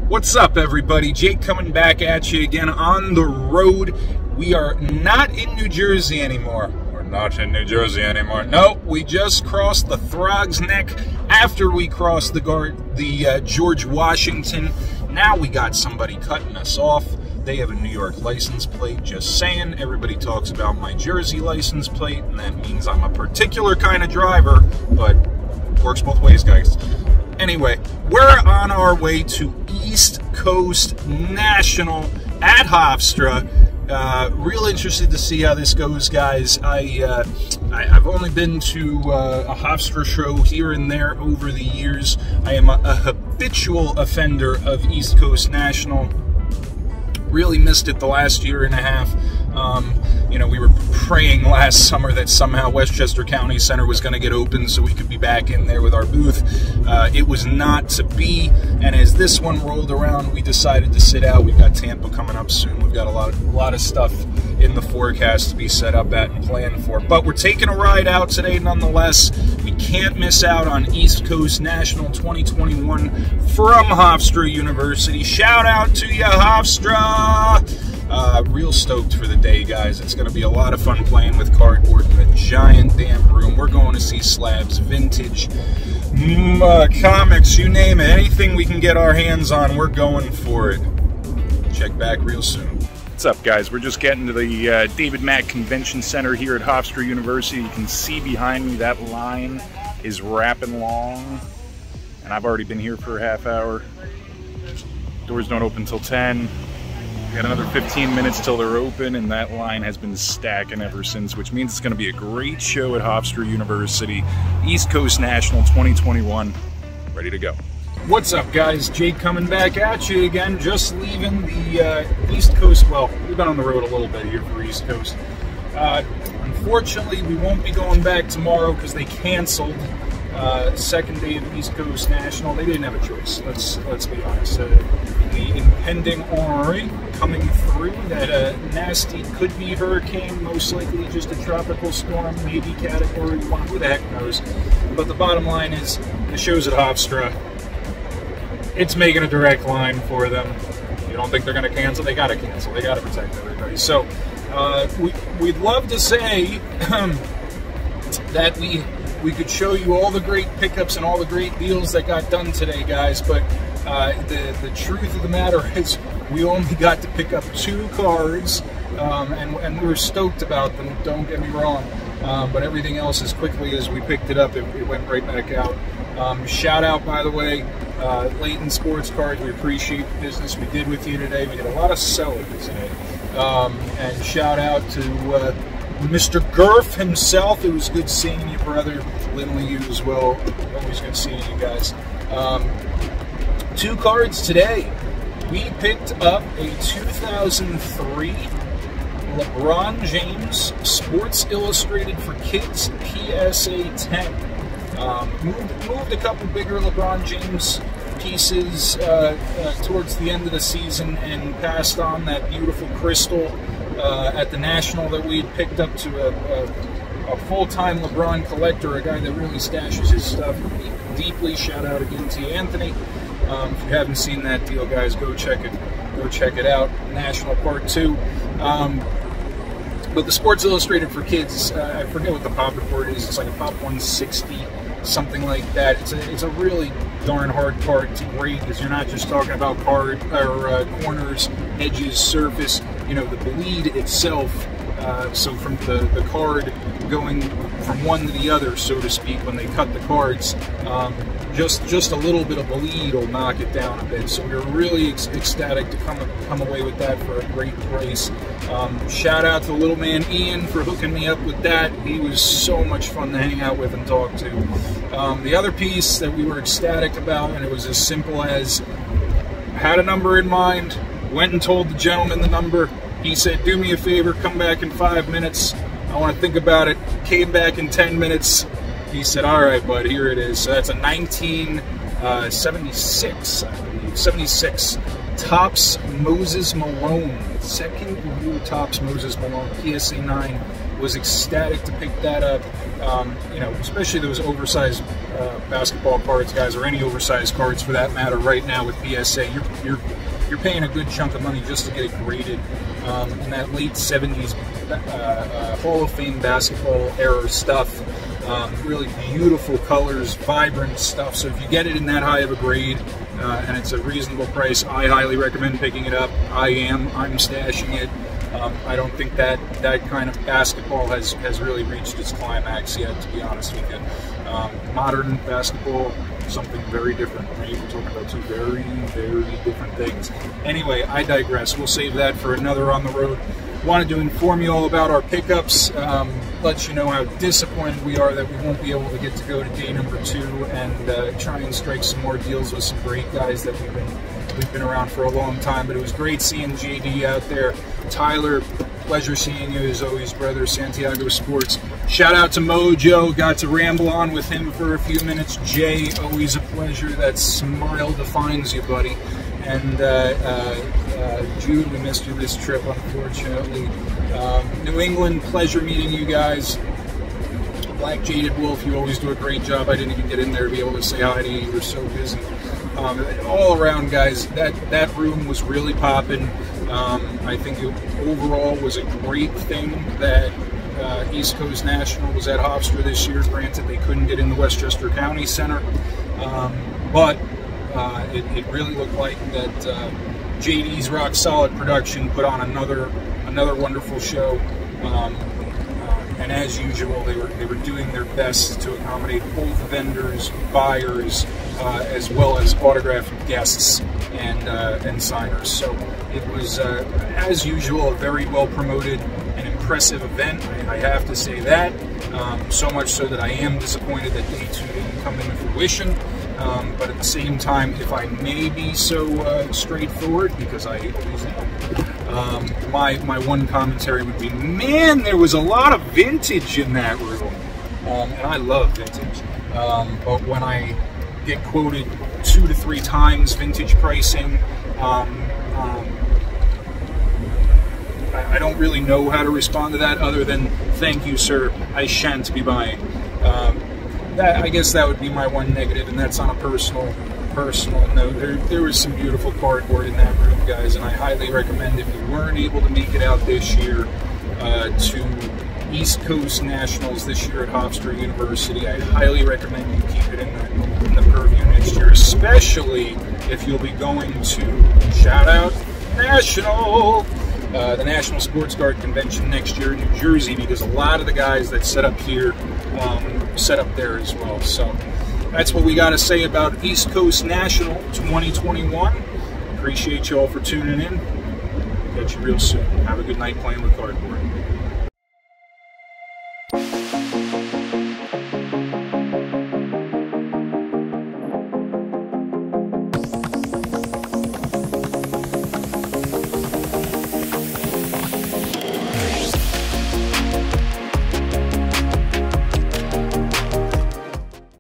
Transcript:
What's up, everybody? Jake coming back at you again on the road. We are not in New Jersey anymore. We're not in New Jersey anymore. No, we just crossed the Throg's Neck after we crossed the George Washington. Now we got somebody cutting us off. They have a New York license plate, just saying. Everybody talks about my Jersey license plate, and that means I'm a particular kind of driver, but works both ways, guys. Anyway, we're on our way to East Coast National at Hofstra. Real interested to see how this goes, guys. I've only been to a Hofstra show here and there over the years. I am a habitual offender of East Coast National. Really missed it the last year and a half. You know, we were praying last summer that somehow Westchester County Center was going to get open so we could be back in there with our booth. It was not to be, and as this one rolled around, we decided to sit out. We've got Tampa coming up soon. We've got a lot of stuff in the forecast to be set up at and planned for. But we're taking a ride out today nonetheless. We can't miss out on East Coast National 2021 from Hofstra University. Shout out to you, Hofstra! Real stoked for the day, guys. It's going to be a lot of fun playing with cardboard in a giant damn room. We're going to see slabs, vintage, comics, you name it. Anything we can get our hands on, we're going for it. Check back real soon. What's up, guys? We're just getting to the David Mack Convention Center here at Hofstra University. You can see behind me that line is wrapping long, and I've already been here for a half hour. Doors don't open till 10. We got another 15 minutes till they're open, and that line has been stacking ever since, which means it's going to be a great show at Hofstra University. East Coast National 2021, ready to go. What's up, guys? Jake coming back at you again, just leaving the East Coast. Well, we've been on the road a little bit here for East Coast. Unfortunately, we won't be going back tomorrow because they canceled second day of East Coast National. They didn't have a choice. Let's be honest. The impending Henri coming through, that nasty could-be hurricane, most likely just a tropical storm, maybe Category 1, who the heck knows. But the bottom line is, the show's at Hofstra. It's making a direct line for them. You don't think they're going to cancel? They got to cancel. They got to protect everybody. So we'd love to say that we could show you all the great pickups and all the great deals that got done today, guys, but the truth of the matter is we only got to pick up 2 cards, and we were stoked about them, don't get me wrong, but everything else, as quickly as we picked it up, it went right back out. Shout out, by the way, Leighton Sports Cards. We appreciate the business we did with you today. We did a lot of selling today, and shout out to Mr. Gurf himself. It was good seeing you, brother. Lindley, you as well. Always good seeing you guys. 2 cards today. We picked up a 2003 LeBron James Sports Illustrated for Kids PSA 10. Moved a couple bigger LeBron James pieces towards the end of the season and passed on that beautiful crystal at the National that we had picked up to a full-time LeBron collector, a guy that really stashes his stuff deeply. Shout out again to you, Anthony. If you haven't seen that deal, guys, go check it out. National Part 2. But the Sports Illustrated for Kids, I forget what the pop report is. It's like a Pop 160, something like that. It's a really darn hard card to grade because you're not just talking about corners, edges, surface. You know, the bleed itself. So from the card going from one to the other, so to speak, when they cut the cards, just a little bit of bleed will knock it down a bit. So we were really ecstatic to come away with that for a great price. Shout out to the little man Ian for hooking me up with that. He was so much fun to hang out with and talk to. The other piece that we were ecstatic about, and it was as simple as, had a number in mind, went and told the gentleman the number. He said, do me a favor, come back in 5 minutes. I want to think about it. Came back in 10 minutes. He said, all right, bud, here it is. So that's a 1976, I believe, 76 Topps Moses Malone. Second year Topps Moses Malone, PSA 9 Was ecstatic to pick that up. You know, especially those oversized basketball cards, guys, or any oversized cards for that matter. Right now with BSA, you're paying a good chunk of money just to get it graded. In that late 70s Hall of Fame basketball era stuff. Really beautiful colors, vibrant stuff. So if you get it in that high of a grade and it's a reasonable price, I highly recommend picking it up. I'm stashing it. I don't think that kind of basketball has really reached its climax yet, to be honest with you. Modern basketball, something very different, right? We're talking about two very, very different things. Anyway, I digress. We'll save that for another on the road. Wanted to inform you all about our pickups, let you know how disappointed we are that we won't be able to get to go to day number 2 and try and strike some more deals with some great guys that we've been around for a long time. But it was great seeing JD out there. Tyler, pleasure seeing you as always, brother. Santiago Sports. Shout out to Mojo. Got to ramble on with him for a few minutes. Jay, always a pleasure. That smile defines you, buddy. And Jude, we missed you this trip, unfortunately. New England, pleasure meeting you guys. Black Jaded Wolf, you always do a great job. I didn't even get in there to be able to say hi to you. You were so busy. All around, guys, that room was really popping. I think it overall was a great thing that East Coast National was at Hofstra this year. Granted, they couldn't get in the Westchester County Center, but it really looked like that JD's Rock Solid production put on another wonderful show. And as usual, they were doing their best to accommodate both vendors, buyers, as well as autographed guests and signers. So it was, as usual, a very well promoted and impressive event. I have to say that. So much so that I am disappointed that day 2 didn't come into fruition. But at the same time, if I may be so straightforward, because I always am, my one commentary would be, man, there was a lot of vintage in that room. And I love vintage. But when I get quoted 2 to 3 times vintage pricing, I don't really know how to respond to that other than, thank you, sir, I shan't be buying. I guess that would be my one negative, and that's on a personal note. There was some beautiful cardboard in that room, guys, and I highly recommend, if you weren't able to make it out this year to East Coast Nationals this year at Hofstra University, I highly recommend you keep it in the purview next year, especially if you'll be going to, shout out, the National Sports Guard Convention next year in New Jersey, because a lot of the guys that set up here set up there as well. So that's what we got to say about East Coast National 2021. Appreciate you all for tuning in. Catch you real soon. Have a good night playing with cardboard.